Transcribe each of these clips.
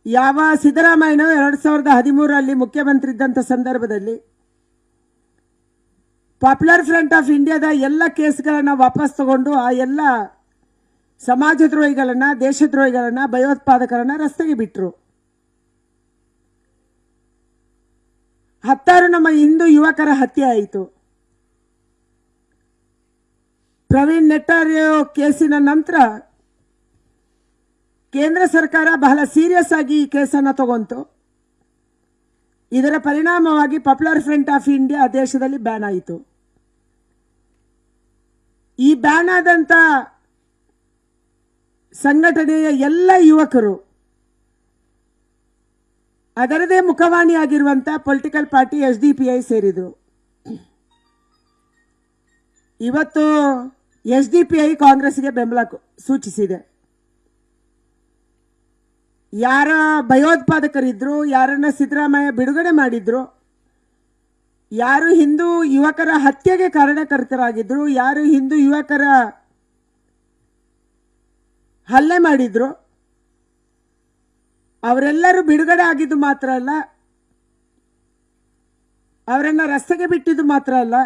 ಯಾವ ಸಿದ್ದರಾಮಯ್ಯನೋ 2013ರಲ್ಲಿ ಮುಖ್ಯಮಂತ್ರಿ ಇದ್ದಂಥ ಸಂದರ್ಭದಲ್ಲಿ ಪಾಪ್ಯುಲರ್ ಫ್ರಂಟ್ ಆಫ್ ಇಂಡಿಯಾದ ಎಲ್ಲ ಕೇಸ್ಗಳನ್ನು ವಾಪಸ್ ತಗೊಂಡು ಆ ಎಲ್ಲ ಸಮಾಜದ್ರೋಹಿಗಳನ್ನು, ದೇಶದ್ರೋಹಿಗಳನ್ನು, ಭಯೋತ್ಪಾದಕರನ್ನು ರಸ್ತೆಗೆ ಬಿಟ್ಟರು. 10 ನಮ್ಮ ಹಿಂದೂ ಯುವಕರ ಹತ್ಯೆ ಆಯಿತು. ಪ್ರವೀಣ್ ನೆಟ್ಟಾರಿಯೋ ಕೇಸಿನ ನಂತರ ಕೇಂದ್ರ ಸರ್ಕಾರ ಬಹಳ ಸೀರಿಯಸ್ ಆಗಿ ಈ ಕೇಸನ್ನು ತಗೊಂತು. ಇದರ ಪರಿಣಾಮವಾಗಿ ಪಾಪ್ಯುಲರ್ ಫ್ರಂಟ್ ಆಫ್ ಇಂಡಿಯಾ ದೇಶದಲ್ಲಿ ಬ್ಯಾನ್ ಆಯಿತು. ಈ ಬ್ಯಾನ್ ಆದಂಥ ಸಂಘಟನೆಯ ಎಲ್ಲ ಯುವಕರು ಅದರದೇ ಮುಖವಾಣಿಯಾಗಿರುವಂಥ ಪೊಲಿಟಿಕಲ್ ಪಾರ್ಟಿ SDPI ಸೇರಿದರು. ಇವತ್ತು SDPI ಕಾಂಗ್ರೆಸ್ಗೆ ಬೆಂಬಲ ಸೂಚಿಸಿದೆ. ಯಾರ ಭಯೋತ್ಪಾದಕರಿದ್ರು, ಯಾರನ್ನ ಸಿದ್ದರಾಮಯ್ಯ ಬಿಡುಗಡೆ ಮಾಡಿದ್ರು, ಯಾರು ಹಿಂದೂ ಯುವಕರ ಹತ್ಯೆಗೆ ಕಾರಣಕರ್ತರಾಗಿದ್ರು, ಯಾರು ಹಿಂದೂ ಯುವಕರ ಹಲ್ಲೆ ಮಾಡಿದ್ರು, ಅವರೆಲ್ಲರೂ ಬಿಡುಗಡೆ ಆಗಿದ್ದು ಮಾತ್ರ ಅಲ್ಲ, ಅವರನ್ನು ರಸ್ತೆಗೆ ಬಿಟ್ಟಿದ್ದು ಮಾತ್ರ ಅಲ್ಲ,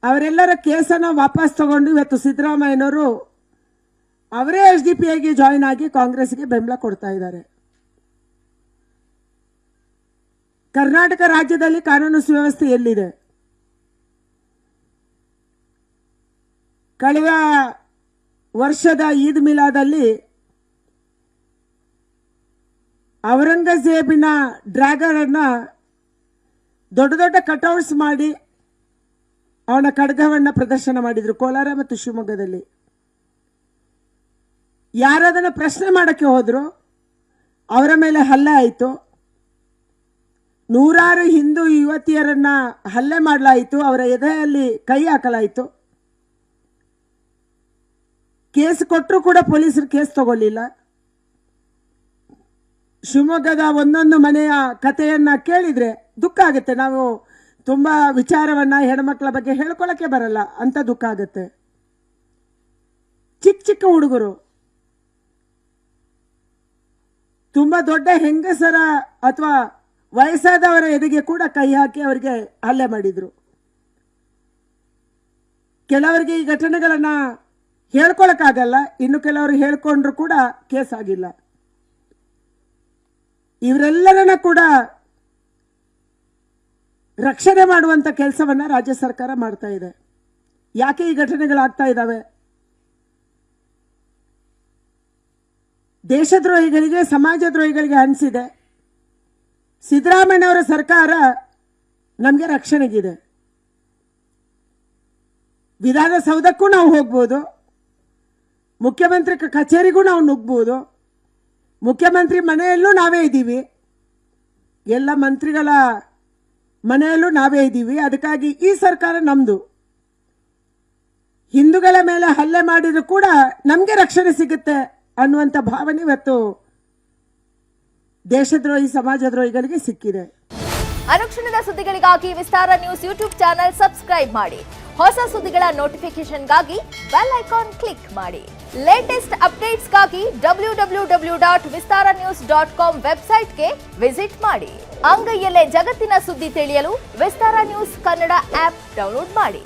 ಅವರೆಲ್ಲರ ಕೇಸನ್ನು ವಾಪಸ್ ತಗೊಂಡು ಇವತ್ತು ಸಿದ್ದರಾಮಯ್ಯನವರು ಅವರೇ SDPIಗೆ ಜಾಯಿನ್ ಆಗಿ ಕಾಂಗ್ರೆಸ್ಗೆ ಬೆಂಬಲ ಕೊಡ್ತಾ ಇದ್ದಾರೆ. ಕರ್ನಾಟಕ ರಾಜ್ಯದಲ್ಲಿ ಕಾನೂನು ಸುವ್ಯವಸ್ಥೆ ಎಲ್ಲಿದೆ? ಕಳೆದ ವರ್ಷದ ಈದ್ ಮಿಲಾದಲ್ಲಿ ಔರಂಗಜೇಬಿನ ಡ್ರ್ಯಾಗನ್ ಅನ್ನ ದೊಡ್ಡ ದೊಡ್ಡ ಕಟೌಟ್ಸ್ ಮಾಡಿ ಅವನ ಖಡ್ಗವನ್ನು ಪ್ರದರ್ಶನ ಮಾಡಿದ್ರು ಕೋಲಾರ ಮತ್ತು ಶಿವಮೊಗ್ಗದಲ್ಲಿ. ಯಾರದನ್ನು ಪ್ರಶ್ನೆ ಮಾಡಕ್ಕೆ ಹೋದ್ರು ಅವರ ಮೇಲೆ ಹಲ್ಲೆ ಆಯಿತು. ನೂರಾರು ಹಿಂದೂ ಯುವತಿಯರನ್ನ ಹಲ್ಲೆ ಮಾಡಲಾಯಿತು. ಅವರ ಎದೆಯಲ್ಲಿ ಕೈ ಹಾಕಲಾಯಿತು. ಕೇಸ್ ಕೊಟ್ಟರು ಕೂಡ ಪೊಲೀಸರು ಕೇಸ್ ತಗೊಳ್ಳಿಲ್ಲ. ಶಿವಮೊಗ್ಗದ ಒಂದೊಂದು ಮನೆಯ ಕಥೆಯನ್ನ ಕೇಳಿದ್ರೆ ದುಃಖ ಆಗುತ್ತೆ. ನಾವು ತುಂಬಾ ವಿಚಾರವನ್ನ ಹೆಣ್ಮಕ್ಳ ಬಗ್ಗೆ ಹೇಳ್ಕೊಳ್ಳಕ್ಕೆ ಬರಲ್ಲ ಅಂತ ದುಃಖ ಆಗುತ್ತೆ. ಚಿಕ್ಕ ಚಿಕ್ಕ ಹುಡುಗರು, ತುಂಬಾ ದೊಡ್ಡ ಹೆಂಗಸರ ಅಥವಾ ವಯಸ್ಸಾದವರ ಎದೆಗೆ ಕೂಡ ಕೈ ಹಾಕಿ ಅವರಿಗೆ ಹಲ್ಲೆ ಮಾಡಿದ್ರು. ಕೆಲವರಿಗೆ ಈ ಘಟನೆಗಳನ್ನ ಹೇಳ್ಕೊಳಕ್ಕಾಗಲ್ಲ, ಇನ್ನು ಕೆಲವರು ಹೇಳ್ಕೊಂಡ್ರು ಕೂಡ ಕೇಸ್ ಆಗಿಲ್ಲ. ಇವರೆಲ್ಲರನ್ನ ಕೂಡ ರಕ್ಷಣೆ ಮಾಡುವಂತ ಕೆಲಸವನ್ನ ರಾಜ್ಯ ಸರ್ಕಾರ ಮಾಡ್ತಾ ಇದೆ. ಯಾಕೆ ಈ ಘಟನೆಗಳಾಗ್ತಾ ಇದ್ದಾವೆ? ದೇಶದ್ರೋಹಿಗಳಿಗೆ, ಸಮಾಜದ್ರೋಹಿಗಳಿಗೆ ಅನಿಸಿದೆ ಸಿದ್ದರಾಮಯ್ಯನವರ ಸರ್ಕಾರ ನಮಗೆ ರಕ್ಷಣೆಗಿದೆ. ವಿಧಾನಸೌಧಕ್ಕೂ ನಾವು ಹೋಗ್ಬೋದು, ಮುಖ್ಯಮಂತ್ರಿ ಕಚೇರಿಗೂ ನಾವು ನುಗ್ಬೋದು, ಮುಖ್ಯಮಂತ್ರಿ ಮನೆಯಲ್ಲೂ ನಾವೇ ಇದ್ದೀವಿ, ಎಲ್ಲ ಮಂತ್ರಿಗಳ ಮನೆಯಲ್ಲೂ ನಾವೇ ಇದ್ದೀವಿ. ಅದಕ್ಕಾಗಿ ಈ ಸರ್ಕಾರ ನಮ್ದು. ಹಿಂದೂಗಳ ಮೇಲೆ ಹಲ್ಲೆ ಮಾಡಿದ್ರು ಕೂಡ ನಮಗೆ ರಕ್ಷಣೆ ಸಿಗುತ್ತೆ ಅನ್ನುವಂಥ ಭಾವನೆ ಇವತ್ತು ದೇಶದ್ರೋಹಿ, ಸಮಾಜದ್ರೋಹಿಗಳಿಗೆ ಸಿಕ್ಕಿದೆ. ಅನುಕ್ಷಣದ ಸುದ್ದಿಗಳಿಗಾಗಿ ವಿಸ್ತಾರ ನ್ಯೂಸ್ ಯೂಟ್ಯೂಬ್ ಚಾನೆಲ್ ಸಬ್ಸ್ಕ್ರೈಬ್ ಮಾಡಿ. ಹೊಸ ಸುದ್ದಿಗಳ ನೋಟಿಫಿಕೇಶನ್ಗಾಗಿ ಬೆಲ್ ಐಕಾನ್ ಕ್ಲಿಕ್ ಮಾಡಿ. ಲೇಟೆಸ್ಟ್ ಅಪ್ಡೇಟ್ಸ್ಗಾಗಿ www.vistaranews.com ವೆಬ್ಸೈಟ್ಗೆ ವಿಸಿಟ್ ಮಾಡಿ. ಅಂಗೈಯಲ್ಲೇ ಜಗತ್ತಿನ ಸುದ್ದಿ ತಿಳಿಯಲು ವಿಸ್ತಾರ ನ್ಯೂಸ್ ಕನ್ನಡ ಆಪ್ ಡೌನ್ಲೋಡ್ ಮಾಡಿ.